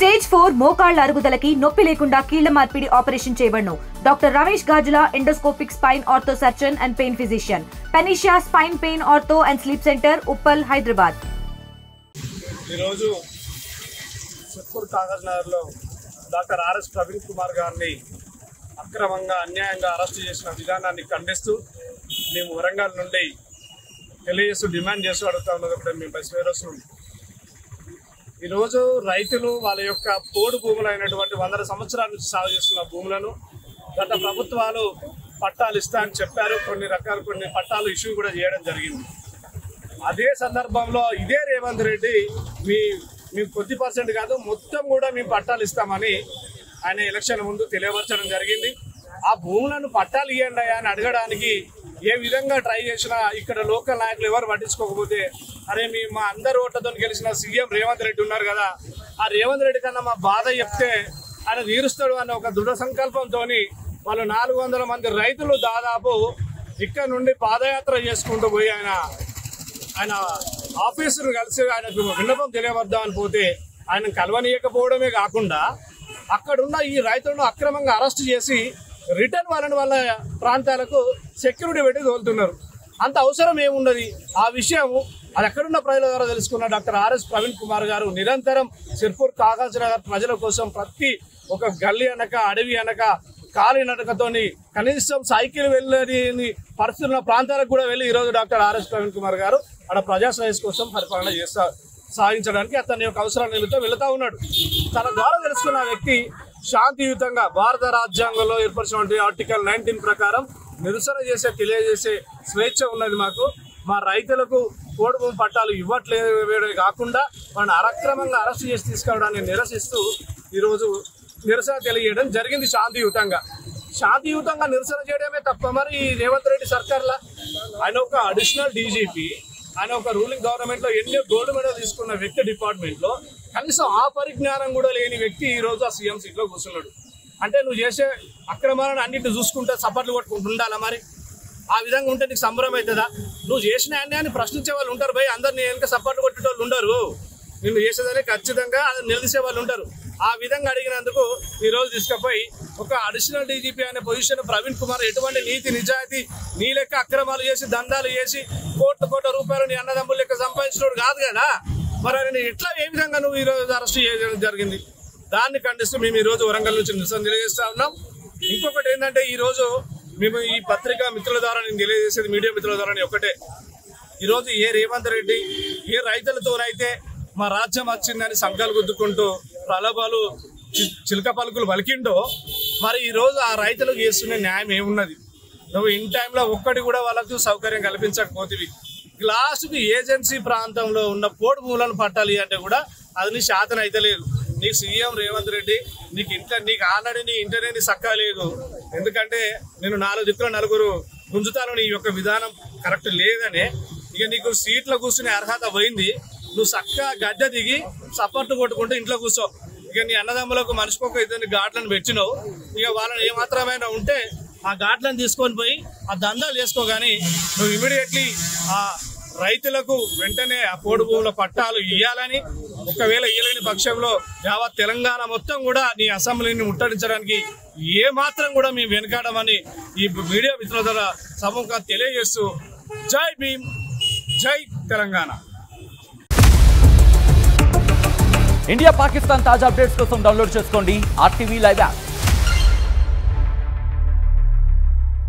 Stage 4 మోకాళ్ల అరుగుదలకి నొప్పి లేకుండా కీళ్ల మార్పిడి ఆపరేషన్ చేయబడును. Doctor Ramesh Gajula, endoscopic spine ortho surgeon and pain physician, Panacea spine pain ortho and sleep centre, Uppal, Hyderabad. ఈరోజు సిర్పూర్ కాగజ్ నగర్లో డాక్టర్ ఆర్ఎస్ ప్రవీణ్ కుమార్ గారిని అక్రమంగా అన్యాయంగా అరెస్టు చేసిన విధానాన్ని ఖండిస్తూ మేము వరంగల్ నుండి తెలియజేస్తూ డిమాండ్ చేస్తూ అడుగుతా ఉన్నది ఒకటి మేము బస్ వేరస్ నుండి. ఈరోజు రైతులు వాళ్ళ యొక్క పోడు భూములు అయినటువంటి 100 సంవత్సరాల నుంచి సాగు చేస్తున్న భూములను గత ప్రభుత్వాలు పట్టాలు ఇస్తా అని చెప్పారు. కొన్ని పట్టాలు ఇష్యూ కూడా చేయడం జరిగింది. అదే సందర్భంలో ఇదే రేవంత్ రెడ్డి మేము కొద్ది % కాదు మొత్తం కూడా మేము పట్టాలు ఇస్తామని ఆయన ఎలక్షన్ ముందు తెలియపరచడం జరిగింది. ఆ భూములను పట్టాలు ఇవ్వండి అని అడగడానికి ఏ విధంగా ట్రై చేసినా ఇక్కడ లోకల్ నాయకులు ఎవరు పట్టించుకోకపోతే, అరే మా అందరి ఓట్లతో గెలిచిన సీఎం రేవంత్ రెడ్డి ఉన్నారు కదా, ఆ రేవంత్ రెడ్డి కన్నా మా బాధ చెప్తే ఆయన తీరుస్తాడు అన్న ఒక దృఢ సంకల్పంతో వాళ్ళు 400 మంది రైతులు దాదాపు ఇక్కడ నుండి పాదయాత్ర చేసుకుంటూ పోయి ఆయన ఆఫీసును కలిసి ఆయనకు విన్నపం తెలియవద్దామని పోతే ఆయన కలవనీయకపోవడమే కాకుండా అక్కడున్న ఈ రైతులను అక్రమంగా అరెస్ట్ చేసి రిటర్న్ వాళ్ళ ప్రాంతాలకు సెక్యూరిటీ పెట్టి తోలుతున్నారు. అంత అవసరం ఏమున్నది? ఆ విషయం అది ఎక్కడున్న ప్రజల ద్వారా తెలుసుకున్న డాక్టర్ ఆర్ఎస్ ప్రవీణ్ కుమార్ గారు నిరంతరం సిర్పూర్ కాగజ్ నగర్ ప్రజల కోసం ప్రతి ఒక గల్లీ అనక అడవి అనక కాలినడకతోని కనీసం సైకిల్ వెళ్ళని పరిస్థితున్న ప్రాంతాలకు కూడా వెళ్ళి ఈరోజు డాక్టర్ ఆర్ఎస్ ప్రవీణ్ కుమార్ గారు అక్కడ ప్రజా శ్రేయస్ కోసం పరిపాలన సాగించడానికి అతని యొక్క అవసరాలు నిలుతూ వెళుతూ ఉన్నాడు. తన ద్వారా తెలుసుకున్న వ్యక్తి శాంతియుతంగా భారత రాజ్యాంగంలో ఏర్పరిచినటువంటి ఆర్టికల్ 19 ప్రకారం నిరసన తెలియజేసే స్వేచ్ఛ ఉన్నది మాకు. మా రైతులకు పోడు భూమి పట్టాలు ఇవ్వట్లేదు కాకుండా వాళ్ళని అక్రమంగా అరెస్ట్ చేసి తీసుకురావడాన్ని నిరసిస్తూ ఈరోజు నిరసన తెలియజేయడం జరిగింది. శాంతియుతంగా నిరసన చేయడమే తప్ప మరి రేవంత్ రెడ్డి సర్కార్లా ఆయన ఒక అడిషనల్ డీజీపీ, ఆయన ఒక రూలింగ్ గవర్నమెంట్ లో ఎన్నో గోల్డ్ మెడల్ తీసుకున్న వ్యక్తి డిపార్ట్మెంట్ లో కనీసం ఆ పరిజ్ఞానం కూడా లేని వ్యక్తి ఈ రోజు ఆ సీఎం సీట్ లో కూర్చున్నాడు. అంటే నువ్వు చేసే అక్రమాలను అన్నింటిని చూసుకుంటే సపోర్ట్లు కొట్టుకుంటూ ఉండాలా? మరి ఆ విధంగా ఉంటే నీకు సంబరం అవుతుందా? నువ్వు చేసిన అన్యాయాన్ని ప్రశ్నించే వాళ్ళు ఉంటారు భయ్, అందరినీ వెనక సపోర్ట్లు కొట్టే వాళ్ళు ఉండరు. నిన్ను చేసేదని ఖచ్చితంగా నిలదీసే వాళ్ళు ఉంటారు. ఆ విధంగా అడిగినందుకు ఈ రోజు తీసుకుపోయి ఒక అడిషనల్ డీజీపీ అనే పొజిషన్ ప్రవీణ్ కుమార్ ఎటువంటి నీతి నిజాయితీ నీ లెక్క అక్రమాలు చేసి దందాలు చేసి కోట్ల రూపాయలు నీ అన్నదమ్ముల లెక్క సంపాదించినోడు కాదు కదా. మరి ఆయన ఎట్లా ఏ విధంగా నువ్వు ఈ రోజు అరెస్ట్ చేయడం జరిగింది? దాన్ని ఖండిస్తూ మేము ఈ రోజు వరంగల్ నుంచి నిరసన తెలియజేస్తా ఉన్నాం. ఇంకొకటి ఏంటంటే ఈ రోజు మేము ఈ పత్రికా మిత్రుల ద్వారా నేను తెలియజేసేది, మీడియా మిత్రుల ద్వారా ఒకటే, ఈరోజు ఏ రేవంత్ రెడ్డి ఏ రైతులతోనైతే మా రాజ్యం వచ్చిందని సంఘాలు గుద్దుకుంటూ ప్రలోభాలు చిలక పలుకులు పలికిండో, మరి ఈరోజు ఆ రైతులకు చేస్తున్న న్యాయం ఏమున్నది? నువ్వు ఇన్ టైంలో ఒక్కటి కూడా వాళ్ళకు సౌకర్యం కల్పించకపోతేవి లాస్ట్కి ఏజెన్సీ ప్రాంతంలో ఉన్న పోడు భూములను పట్టాలి అంటే కూడా అది నీ శాతం అయితే లేదు. నీకు సీఎం రేవంత్ రెడ్డి నీకు ఆల్రెడీ నీ ఇంటర్నే సక్కా లేదు. ఎందుకంటే నేను 4 దిక్కుల 4 గుంజుతాను, నీ యొక్క విధానం కరెక్ట్ లేదనే ఇక నీకు సీట్లో కూర్చునే అర్హత పోయింది. నువ్వు చక్కగా గడ్డ దిగి సపోర్ట్ కొట్టుకుంటూ ఇంట్లో కూర్చో. ఇక నీ అన్నదమ్ములకు మనిషికొక 2 ఘాట్లను పెట్టినావు. ఇక వాళ్ళని ఏమాత్రమైనా ఉంటే ఆ ఘాట్లను తీసుకొని పోయి ఆ దందాలు చేసుకో. కానీ నువ్వు ఇమీడియట్లీ ఆ రైతులకు వెంటనే ఆ పోడు భూముల పట్టాలు ఇవ్వాలని, ఒకవేళ ఇవ్వలేని పక్షంలో యావత్ తెలంగాణ మొత్తం కూడా నీ అసెంబ్లీని ముట్టడించడానికి ఏ మాత్రం కూడా మేము వెనకాడమని ఈ మీడియా మిత్రుల ద్వారా సముఖంగా తెలియజేస్తూ జై భీమ్, జై తెలంగాణ. ఇండియా పాకిస్తాన్ తాజా అప్డేట్స్ కోసం డౌన్లోడ్ చేసుకోండి RTV లైవ్ యాప్.